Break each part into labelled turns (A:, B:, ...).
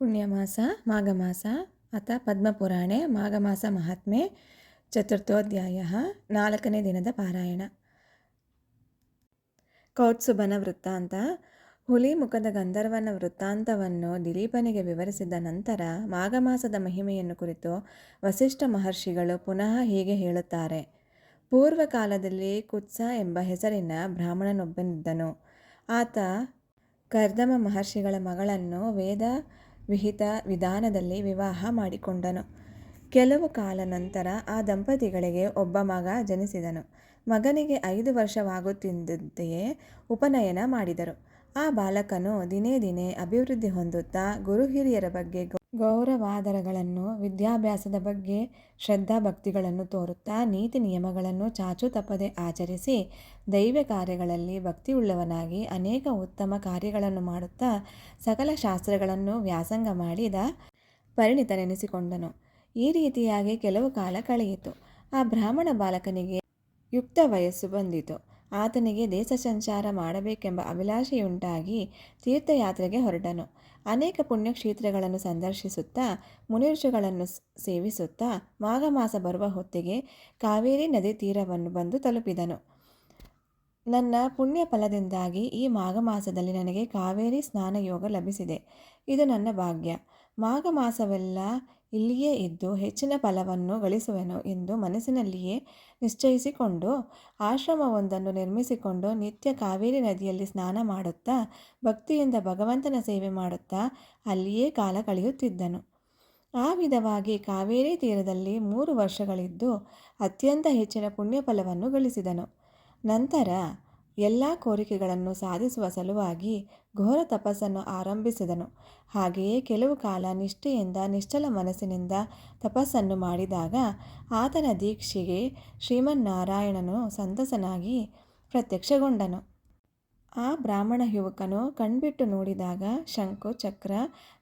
A: ಪುಣ್ಯಮಾಸ ಮಾಘಮಾಸ ಅಥ ಪದ್ಮಪುರಾಣೆ ಮಾಘಮಾಸ ಮಹಾತ್ಮೆ ಚತುರ್ಥೋಧ್ಯಾಯ 4ನೇ ದಿನದ ಪಾರಾಯಣ. ಕೌತ್ಸುಭನ ವೃತ್ತಾಂತ. ಹುಲಿ ಮುಖದ ಗಂಧರ್ವನ ವೃತ್ತಾಂತವನ್ನು ದಿಲೀಪನಿಗೆ ವಿವರಿಸಿದ ನಂತರ ಮಾಘಮಾಸದ ಮಹಿಮೆಯನ್ನು ಕುರಿತು ವಸಿಷ್ಠ ಮಹರ್ಷಿಗಳು ಪುನಃ ಹೀಗೆ ಹೇಳುತ್ತಾರೆ. ಪೂರ್ವಕಾಲದಲ್ಲಿ ಕುತ್ಸ ಎಂಬ ಹೆಸರಿನ ಬ್ರಾಹ್ಮಣನೊಬ್ಬನಿದ್ದನು. ಆತ ಕರ್ದಮ ಮಹರ್ಷಿಗಳ ಮಗಳನ್ನು ವೇದ ವಿಹಿತ ವಿಧಾನದಲ್ಲಿ ವಿವಾಹ ಮಾಡಿಕೊಂಡನು. ಕೆಲವು ಕಾಲ ನಂತರ ಆ ದಂಪತಿಗಳಿಗೆ ಒಬ್ಬ ಮಗ ಜನಿಸಿದನು. ಮಗನಿಗೆ 5 ವರ್ಷವಾಗುತ್ತಿದ್ದಂತೆಯೇ ಉಪನಯನ ಮಾಡಿದರು. ಆ ಬಾಲಕನು ದಿನೇ ದಿನೇ ಅಭಿವೃದ್ಧಿ ಹೊಂದುತ್ತಾ ಗುರು ಹಿರಿಯರ ಬಗ್ಗೆ ಗೌರವಾದರಗಳನ್ನು, ವಿದ್ಯಾಭ್ಯಾಸದ ಬಗ್ಗೆ ಶ್ರದ್ಧಾಭಕ್ತಿಗಳನ್ನು ತೋರುತ್ತಾ ನೀತಿ ನಿಯಮಗಳನ್ನು ಚಾಚೂ ತಪ್ಪದೆ ಆಚರಿಸಿ ದೈವ ಕಾರ್ಯಗಳಲ್ಲಿ ಭಕ್ತಿಯುಳ್ಳವನಾಗಿ ಅನೇಕ ಉತ್ತಮ ಕಾರ್ಯಗಳನ್ನು ಮಾಡುತ್ತಾ ಸಕಲ ಶಾಸ್ತ್ರಗಳನ್ನು ವ್ಯಾಸಂಗ ಮಾಡಿದ ಪರಿಣಿತನೆನಿಸಿಕೊಂಡನು. ಈ ರೀತಿಯಾಗಿ ಕೆಲವು ಕಾಲ ಕಳೆಯಿತು. ಆ ಬ್ರಾಹ್ಮಣ ಬಾಲಕನಿಗೆ ಯುಕ್ತ ವಯಸ್ಸು ಬಂದಿತು. ಆತನಿಗೆ ದೇಶ ಸಂಚಾರ ಮಾಡಬೇಕೆಂಬ ಅಭಿಲಾಷೆಯುಂಟಾಗಿ ತೀರ್ಥಯಾತ್ರೆಗೆ ಹೊರಟನು. ಅನೇಕ ಪುಣ್ಯಕ್ಷೇತ್ರಗಳನ್ನು ಸಂದರ್ಶಿಸುತ್ತಾ ಮುನಿಋಷಿಗಳನ್ನು ಸೇವಿಸುತ್ತಾ ಮಾಘಮಾಸ ಬರುವ ಹೊತ್ತಿಗೆ ಕಾವೇರಿ ನದಿ ತೀರವನ್ನು ಬಂದು ತಲುಪಿದನು. ನನ್ನ ಪುಣ್ಯ ಫಲದಿಂದಾಗಿ ಈ ಮಾಘಮಾಸದಲ್ಲಿ ನನಗೆ ಕಾವೇರಿ ಸ್ನಾನ ಯೋಗ ಲಭಿಸಿದೆ. ಇದು ನನ್ನ ಭಾಗ್ಯ. ಮಾಘಮಾಸವೆಲ್ಲ ಇಲ್ಲಿಯೇ ಇದ್ದು ಹೆಚ್ಚಿನ ಫಲವನ್ನು ಗಳಿಸುವೆನು ಎಂದು ಮನಸ್ಸಿನಲ್ಲಿಯೇ ನಿಶ್ಚಯಿಸಿಕೊಂಡು ಆಶ್ರಮವೊಂದನ್ನು ನಿರ್ಮಿಸಿಕೊಂಡು ನಿತ್ಯ ಕಾವೇರಿ ನದಿಯಲ್ಲಿ ಸ್ನಾನ ಮಾಡುತ್ತಾ ಭಕ್ತಿಯಿಂದ ಭಗವಂತನ ಸೇವೆ ಮಾಡುತ್ತಾ ಅಲ್ಲಿಯೇ ಕಾಲ ಕಳೆಯುತ್ತಿದ್ದನು. ಆ ವಿಧವಾಗಿ ಕಾವೇರಿ ತೀರದಲ್ಲಿ 3 ವರ್ಷಗಳಿದ್ದು ಅತ್ಯಂತ ಹೆಚ್ಚಿನ ಪುಣ್ಯಫಲವನ್ನು ಗಳಿಸಿದನು. ನಂತರ ಎಲ್ಲ ಕೋರಿಕೆಗಳನ್ನು ಸಾಧಿಸುವ ಸಲುವಾಗಿ ಘೋರ ತಪಸ್ಸನ್ನು ಆರಂಭಿಸಿದನು. ಹಾಗೆಯೇ ಕೆಲವು ಕಾಲ ನಿಷ್ಠೆಯಿಂದ ನಿಶ್ಚಲ ಮನಸ್ಸಿನಿಂದ ತಪಸ್ಸನ್ನು ಮಾಡಿದಾಗ ಆತನ ದೀಕ್ಷೆಗೆ ಶ್ರೀಮನ್ನಾರಾಯಣನು ಸಂತಸನಾಗಿ ಪ್ರತ್ಯಕ್ಷಗೊಂಡನು. ಆ ಬ್ರಾಹ್ಮಣ ಯುವಕನು ಕಣ್ಬಿಟ್ಟು ನೋಡಿದಾಗ ಶಂಕು ಚಕ್ರ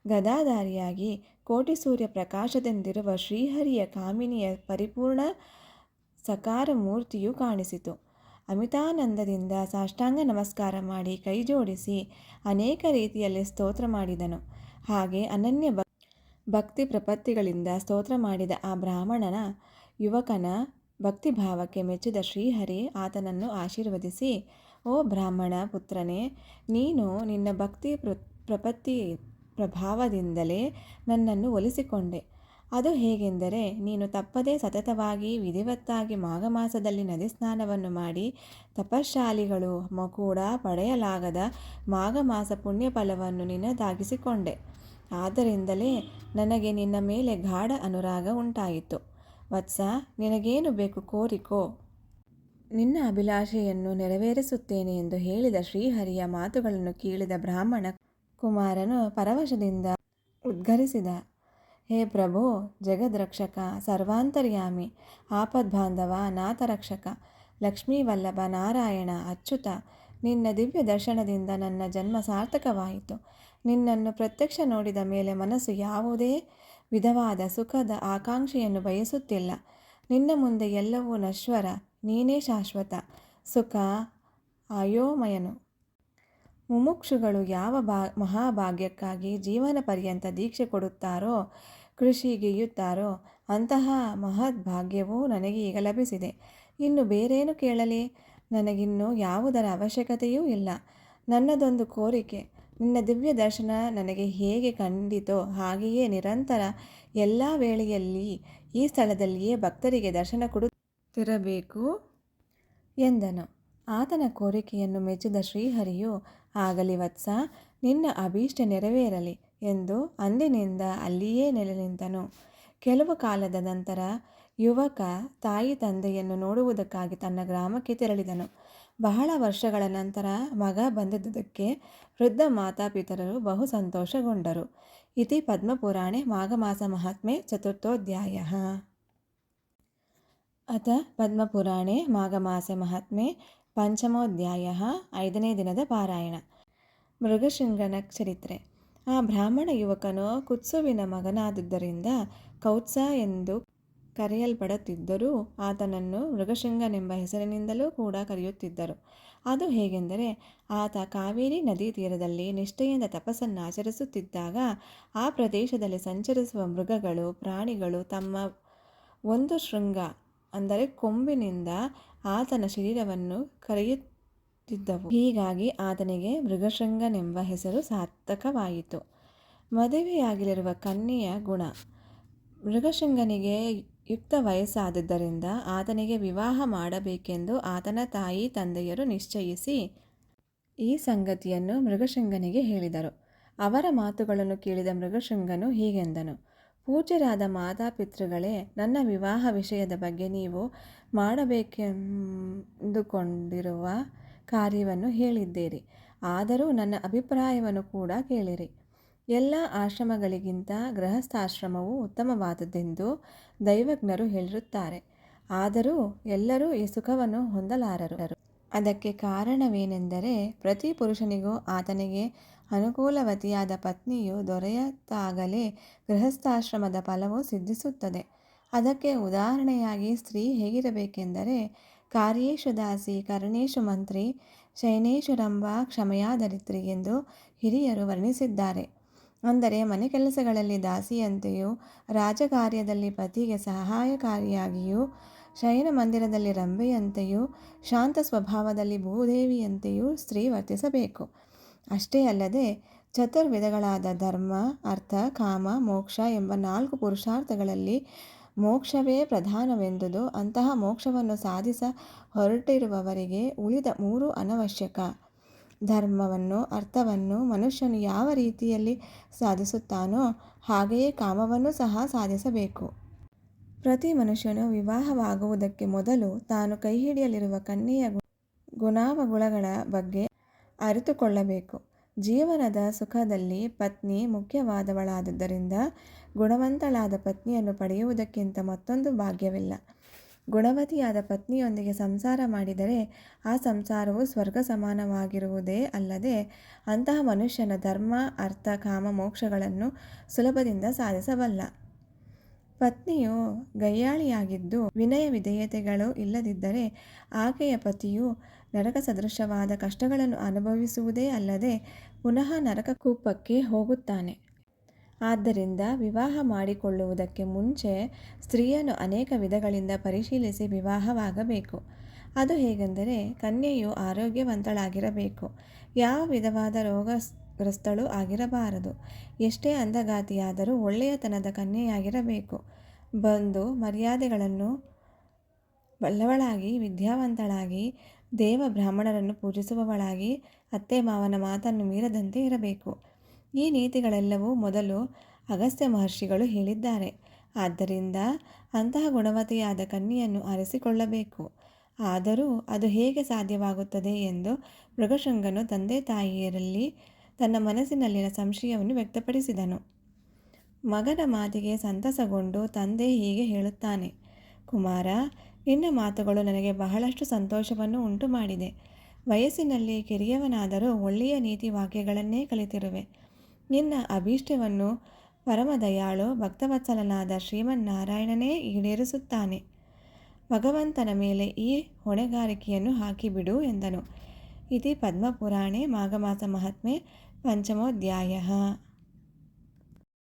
A: ಗದಾಧಾರಿಯಾಗಿ ಕೋಟಿ ಸೂರ್ಯ ಪ್ರಕಾಶದಿಂದಿರುವ ಶ್ರೀಹರಿಯ ಕಾಮಿನಿಯ ಪರಿಪೂರ್ಣ ಸಕಾರ ಮೂರ್ತಿಯು ಕಾಣಿಸಿತು. ಅಮಿತಾನಂದದಿಂದ ಸಾಷ್ಟಾಂಗ ನಮಸ್ಕಾರ ಮಾಡಿ ಕೈಜೋಡಿಸಿ ಅನೇಕ ರೀತಿಯಲ್ಲಿ ಸ್ತೋತ್ರ ಮಾಡಿದನು. ಹಾಗೆ ಅನನ್ಯ ಭಕ್ತಿ ಪ್ರಪತ್ತಿಗಳಿಂದ ಸ್ತೋತ್ರ ಮಾಡಿದ ಆ ಬ್ರಾಹ್ಮಣನ ಯುವಕನ ಭಕ್ತಿಭಾವಕ್ಕೆ ಮೆಚ್ಚಿದ ಶ್ರೀಹರಿ ಆತನನ್ನು ಆಶೀರ್ವದಿಸಿ, ಓ ಬ್ರಾಹ್ಮಣ ಪುತ್ರನೇ, ನೀನು ನಿನ್ನ ಭಕ್ತಿ ಪ್ರಪತ್ತಿ ಪ್ರಭಾವದಿಂದಲೇ ನನ್ನನ್ನು ಒಲಿಸಿಕೊಂಡೆ. ಅದು ಹೇಗೆಂದರೆ, ನೀನು ತಪ್ಪದೇ ಸತತವಾಗಿ ವಿಧಿವತ್ತಾಗಿ ಮಾಘಮಾಸದಲ್ಲಿ ನದಿ ಸ್ನಾನವನ್ನು ಮಾಡಿ ತಪಶ್ಶಾಲಿಗಳು ಕೂಡ ಪಡೆಯಲಾಗದ ಮಾಘಮಾಸ ಪುಣ್ಯಫಲವನ್ನು ನಿನ್ನದಾಗಿಸಿಕೊಂಡೆ. ಆದ್ದರಿಂದಲೇ ನನಗೆ ನಿನ್ನ ಮೇಲೆ ಗಾಢ ಅನುರಾಗ ಉಂಟಾಯಿತು. ವತ್ಸ, ನಿನಗೇನು ಬೇಕು ಕೋರಿಕೋ, ನಿನ್ನ ಅಭಿಲಾಷೆಯನ್ನು ನೆರವೇರಿಸುತ್ತೇನೆ ಎಂದು ಹೇಳಿದ ಶ್ರೀಹರಿಯ ಮಾತುಗಳನ್ನು ಕೇಳಿದ ಬ್ರಾಹ್ಮಣ ಕುಮಾರನು ಪರವಶದಿಂದ ಉದ್ಗರಿಸಿದ, ಹೇ ಪ್ರಭೋ, ಜಗದ್ರಕ್ಷಕ, ಸರ್ವಾಂತರ್ಯಾಮಿ, ಆಪದ್ಬಾಂಧವ, ನಾಥರಕ್ಷಕ, ಲಕ್ಷ್ಮೀವಲ್ಲಭ, ನಾರಾಯಣ, ಅಚ್ಯುತ, ನಿನ್ನ ದಿವ್ಯ ದರ್ಶನದಿಂದ ನನ್ನ ಜನ್ಮ ಸಾರ್ಥಕವಾಯಿತು. ನಿನ್ನನ್ನು ಪ್ರತ್ಯಕ್ಷ ನೋಡಿದ ಮೇಲೆ ಮನಸ್ಸು ಯಾವುದೇ ವಿಧವಾದ ಸುಖದ ಆಕಾಂಕ್ಷೆಯನ್ನು ಬಯಸುತ್ತಿಲ್ಲ. ನಿನ್ನ ಮುಂದೆ ಎಲ್ಲವೂ ನಶ್ವರ, ನೀನೇ ಶಾಶ್ವತ ಸುಖ ಅಯೋಮಯನು. ಮುಮುಕ್ಷುಗಳು ಯಾವ ಮಹಾಭಾಗ್ಯಕ್ಕಾಗಿ ಜೀವನ ಪರ್ಯಂತ ದೀಕ್ಷೆ ಕೊಡುತ್ತಾರೋ, ಕೃಷಿಗೆಯುತ್ತಾರೋ ಅಂತಹ ಮಹದ್ ಭಾಗ್ಯವೂ ನನಗೆ ಈಗ ಲಭಿಸಿದೆ. ಇನ್ನು ಬೇರೇನು ಕೇಳಲಿ? ನನಗಿನ್ನು ಯಾವುದರ ಅವಶ್ಯಕತೆಯೂ ಇಲ್ಲ. ನನ್ನದೊಂದು ಕೋರಿಕೆ, ನಿನ್ನ ದಿವ್ಯ ದರ್ಶನ ನನಗೆ ಹೇಗೆ ಕಂಡಿತೋ ಹಾಗೆಯೇ ನಿರಂತರ ಎಲ್ಲ ವೇಳೆಯಲ್ಲಿ ಈ ಸ್ಥಳದಲ್ಲಿಯೇ ಭಕ್ತರಿಗೆ ದರ್ಶನ ಕೊಡುತ್ತಿರಬೇಕು ಎಂದನು. ಆತನ ಕೋರಿಕೆಯನ್ನು ಮೆಚ್ಚಿದ ಶ್ರೀಹರಿಯು, ಆಗಲಿ ವತ್ಸ, ನಿನ್ನ ಅಭೀಷ್ಟ ನೆರವೇರಲಿ ಎಂದು ಅಂದಿನಿಂದ ಅಲ್ಲಿಯೇ ನೆಲೆ ನಿಂತನು. ಕೆಲವು ಕಾಲದ ನಂತರ ಯುವಕ ತಾಯಿ ತಂದೆಯನ್ನು ನೋಡುವುದಕ್ಕಾಗಿ ತನ್ನ ಗ್ರಾಮಕ್ಕೆ ತೆರಳಿದನು. ಬಹಳ ವರ್ಷಗಳ ನಂತರ ಮಗ ಬಂದಿದ್ದುದಕ್ಕೆ ವೃದ್ಧ ಮಾತಾಪಿತರರು ಬಹು ಸಂತೋಷಗೊಂಡರು. ಇತಿ ಪದ್ಮಪುರಾಣೆ ಮಾಘಮಾಸ ಮಹಾತ್ಮೆ ಚತುರ್ಥೋಧ್ಯಾಯ. ಅಥ ಪದ್ಮಪುರಾಣೆ ಮಾಘಮಾಸೆ ಮಹಾತ್ಮೆ ಪಂಚಮೋಧ್ಯಾಯ. 5ನೇ ದಿನದ ಪಾರಾಯಣ. ಮೃಗಶೃಂಗನ ಚರಿತ್ರೆ. ಆ ಬ್ರಾಹ್ಮಣ ಯುವಕನು ಕುತ್ಸುವಿನ ಮಗನಾದುದರಿಂದ ಕೌತ್ಸ ಎಂದು ಕರೆಯಲ್ಪಡುತ್ತಿದ್ದರೂ ಆತನನ್ನು ಮೃಗಶೃಂಗನೆಂಬ ಹೆಸರಿನಿಂದಲೂ ಕೂಡ ಕರೆಯುತ್ತಿದ್ದರು. ಅದು ಹೇಗೆಂದರೆ, ಆತ ಕಾವೇರಿ ನದಿ ತೀರದಲ್ಲಿ ನಿಷ್ಠೆಯಿಂದ ತಪಸ್ಸನ್ನು ಆಚರಿಸುತ್ತಿದ್ದಾಗ ಆ ಪ್ರದೇಶದಲ್ಲಿ ಸಂಚರಿಸುವ ಮೃಗಗಳು, ಪ್ರಾಣಿಗಳು ತಮ್ಮ ಒಂದು ಶೃಂಗ ಅಂದರೆ ಕೊಂಬಿನಿಂದ ಆತನ ಶರೀರವನ್ನು ಕರೆಯುತ್ತಿದ್ದವು. ಹೀಗಾಗಿ ಆತನಿಗೆ ಮೃಗಶೃಂಗನೆಂಬ ಹೆಸರು ಸಾರ್ಥಕವಾಯಿತು. ಮದುವೆಯಾಗಲಿರುವ ಕನ್ಯೆಯ ಗುಣ. ಮೃಗಶೃಂಗನಿಗೆ ಯುಕ್ತ ವಯಸ್ಸಾದುದರಿಂದ ಆತನಿಗೆ ವಿವಾಹ ಮಾಡಬೇಕೆಂದು ಆತನ ತಾಯಿ ತಂದೆಯರು ನಿಶ್ಚಯಿಸಿ ಈ ಸಂಗತಿಯನ್ನು ಮೃಗಶೃಂಗನಿಗೆ ಹೇಳಿದರು. ಅವರ ಮಾತುಗಳನ್ನು ಕೇಳಿದ ಮೃಗಶೃಂಗನು ಹೀಗೆಂದನು: ಪೂಜ್ಯರಾದ ಮಾತಾಪಿತೃಗಳೇ, ನನ್ನ ವಿವಾಹ ವಿಷಯದ ಬಗ್ಗೆ ನೀವು ಮಾಡಬೇಕೆಂದುಕೊಂಡಿರುವ ಕಾರ್ಯವನ್ನು ಹೇಳಿದ್ದೀರಿ. ಆದರೂ ನನ್ನ ಅಭಿಪ್ರಾಯವನ್ನು ಕೂಡ ಕೇಳಿರಿ. ಎಲ್ಲ ಆಶ್ರಮಗಳಿಗಿಂತ ಗೃಹಸ್ಥಾಶ್ರಮವು ಉತ್ತಮವಾದುದೆಂದು ದೈವಜ್ಞರು ಹೇಳಿರುತ್ತಾರೆ. ಆದರೂ ಎಲ್ಲರೂ ಈ ಸುಖವನ್ನು ಹೊಂದಲಾರರು. ಅದಕ್ಕೆ ಕಾರಣವೇನೆಂದರೆ, ಪ್ರತಿ ಪುರುಷನಿಗೂ ಆತನಿಗೆ ಅನುಕೂಲವತಿಯಾದ ಪತ್ನಿಯು ದೊರೆತಾಗಲೇ ಗೃಹಸ್ಥಾಶ್ರಮದ ಫಲವು ಸಿದ್ಧಿಸುತ್ತದೆ. ಅದಕ್ಕೆ ಉದಾಹರಣೆಯಾಗಿ ಸ್ತ್ರೀ ಹೇಗಿರಬೇಕೆಂದರೆ, ಕಾರ್ಯೇಷು ದಾಸಿ, ಕರ್ಣೇಷು ಮಂತ್ರಿ, ಶಯನೇಷು ರಂಭಾ, ಕ್ಷಮಯಾ ಧರಿತ್ರಿ ಎಂದು ಹಿರಿಯರು ವರ್ಣಿಸಿದ್ದಾರೆ. ಅಂದರೆ ಮನೆ ಕೆಲಸಗಳಲ್ಲಿ ದಾಸಿಯಂತೆಯೂ, ರಾಜಕಾರ್ಯದಲ್ಲಿ ಪತಿಗೆ ಸಹಾಯಕಾರಿಯಾಗಿಯೂ, ಶಯನ ಮಂದಿರದಲ್ಲಿ ರಂಭೆಯಂತೆಯೂ, ಶಾಂತ ಸ್ವಭಾವದಲ್ಲಿ ಭೂದೇವಿಯಂತೆಯೂ ಸ್ತ್ರೀ ವರ್ತಿಸಬೇಕು. ಅಷ್ಟೇ ಅಲ್ಲದೆ ಚತುರ್ವಿಧಗಳಾದ ಧರ್ಮ, ಅರ್ಥ, ಕಾಮ, ಮೋಕ್ಷ ಎಂಬ 4 ಪುರುಷಾರ್ಥಗಳಲ್ಲಿ ಮೋಕ್ಷವೇ ಪ್ರಧಾನವೆಂದುದು ಅಂತಹ ಮೋಕ್ಷವನ್ನು ಸಾಧಿಸ ಹೊರಟಿರುವವರಿಗೆ ಉಳಿದ 3 ಅನವಶ್ಯಕ. ಧರ್ಮವನ್ನು, ಅರ್ಥವನ್ನು ಮನುಷ್ಯನು ಯಾವ ರೀತಿಯಲ್ಲಿ ಸಾಧಿಸುತ್ತಾನೋ ಹಾಗೆಯೇ ಕಾಮವನ್ನು ಸಹ ಸಾಧಿಸಬೇಕು. ಪ್ರತಿ ಮನುಷ್ಯನು ವಿವಾಹವಾಗುವುದಕ್ಕೆ ಮೊದಲು ತಾನು ಕೈಹಿಡಿಯಲಿರುವ ಕನ್ಯೆಯ ಗುಣಾವಗುಣಗಳ ಬಗ್ಗೆ ಅರಿತುಕೊಳ್ಳಬೇಕು. ಜೀವನದ ಸುಖದಲ್ಲಿ ಪತ್ನಿ ಮುಖ್ಯವಾದವಳಾದುದರಿಂದ ಗುಣವಂತಳಾದ ಪತ್ನಿಯನ್ನು ಪಡೆಯುವುದಕ್ಕಿಂತ ಮತ್ತೊಂದು ಭಾಗ್ಯವಿಲ್ಲ. ಗುಣವತಿಯಾದ ಪತ್ನಿಯೊಂದಿಗೆ ಸಂಸಾರ ಮಾಡಿದರೆ ಆ ಸಂಸಾರವು ಸ್ವರ್ಗ ಸಮಾನವಾಗಿರುವುದೇ ಅಲ್ಲದೆ ಅಂತಹ ಮನುಷ್ಯನ ಧರ್ಮ, ಅರ್ಥ, ಕಾಮ, ಮೋಕ್ಷಗಳನ್ನು ಸುಲಭದಿಂದ ಸಾಧಿಸಬಲ್ಲ. ಪತ್ನಿಯು ಗಯ್ಯಾಳಿಯಾಗಿದ್ದು ವಿನಯ ವಿಧೇಯತೆಗಳು ಇಲ್ಲದಿದ್ದರೆ ಆಕೆಯ ಪತಿಯು ನರಕ ಸದೃಶವಾದ ಕಷ್ಟಗಳನ್ನು ಅನುಭವಿಸುವುದೇ ಅಲ್ಲದೆ ಪುನಃ ನರಕ ಕೂಪಕ್ಕೆ ಹೋಗುತ್ತಾನೆ. ಆದ್ದರಿಂದ ವಿವಾಹ ಮಾಡಿಕೊಳ್ಳುವುದಕ್ಕೆ ಮುಂಚೆ ಸ್ತ್ರೀಯನ್ನು ಅನೇಕ ವಿಧಗಳಿಂದ ಪರಿಶೀಲಿಸಿ ವಿವಾಹವಾಗಬೇಕು. ಅದು ಹೇಗೆಂದರೆ, ಕನ್ಯೆಯು ಆರೋಗ್ಯವಂತಳಾಗಿರಬೇಕು, ಯಾವ ವಿಧವಾದ ರೋಗಗ್ರಸ್ತಳೂ ಆಗಿರಬಾರದು, ಎಷ್ಟೇ ಅಂದಗಾತಿಯಾದರೂ ಒಳ್ಳೆಯತನದ ಕನ್ಯೆಯಾಗಿರಬೇಕು, ಬಂಧು ಮರ್ಯಾದೆಗಳನ್ನು ಬಲ್ಲವಳಾಗಿ, ವಿದ್ಯಾವಂತಳಾಗಿ, ದೇವ ಬ್ರಾಹ್ಮಣರನ್ನು ಪೂಜಿಸುವವಳಾಗಿ, ಅತ್ತೆ ಮಾವನ ಮಾತನ್ನು ಮೀರದಂತೆ ಇರಬೇಕು. ಈ ನೀತಿಗಳೆಲ್ಲವೂ ಮೊದಲು ಅಗಸ್ತ್ಯ ಮಹರ್ಷಿಗಳು ಹೇಳಿದ್ದಾರೆ. ಆದ್ದರಿಂದ ಅಂತಹ ಗುಣವತಿಯಾದ ಕನ್ಯೆಯನ್ನು ಆರಿಸಿಕೊಳ್ಳಬೇಕು. ಆದರೂ ಅದು ಹೇಗೆ ಸಾಧ್ಯವಾಗುತ್ತದೆ ಎಂದು ಮೃಗಶೃಂಗನು ತಂದೆ ತಾಯಿಯರಲ್ಲಿ ತನ್ನ ಮನಸ್ಸಿನಲ್ಲಿನ ಸಂಶಯವನ್ನು ವ್ಯಕ್ತಪಡಿಸಿದನು. ಮಗನ ಮಾತಿಗೆ ಸಂತಸಗೊಂಡು ತಂದೆ ಹೀಗೆ ಹೇಳುತ್ತಾನೆ: ಕುಮಾರ, ನಿನ್ನ ಮಾತುಗಳು ನನಗೆ ಬಹಳಷ್ಟು ಸಂತೋಷವನ್ನು ಉಂಟು ಮಾಡಿದೆ. ವಯಸ್ಸಿನಲ್ಲಿ ಕಿರಿಯವನಾದರೂ ಒಳ್ಳೆಯ ನೀತಿ ವಾಕ್ಯಗಳನ್ನೇ ಕಲಿತಿರುವೆ. ನಿನ್ನ ಅಭೀಷ್ಟವನ್ನು ಪರಮದಯಾಳು ಭಕ್ತವತ್ಸಲನಾದ ಶ್ರೀಮನ್ನಾರಾಯಣನೇ ಈಡೇರಿಸುತ್ತಾನೆ. ಭಗವಂತನ ಮೇಲೆ ಈ ಹೊಣೆಗಾರಿಕೆಯನ್ನು ಹಾಕಿಬಿಡು ಎಂದನು. ಇತಿ ಪದ್ಮಪುರಾಣೇ ಮಾಘಮಾಸ ಮಹಾತ್ಮೆ ಪಂಚಮೋಧ್ಯಾಯಃ.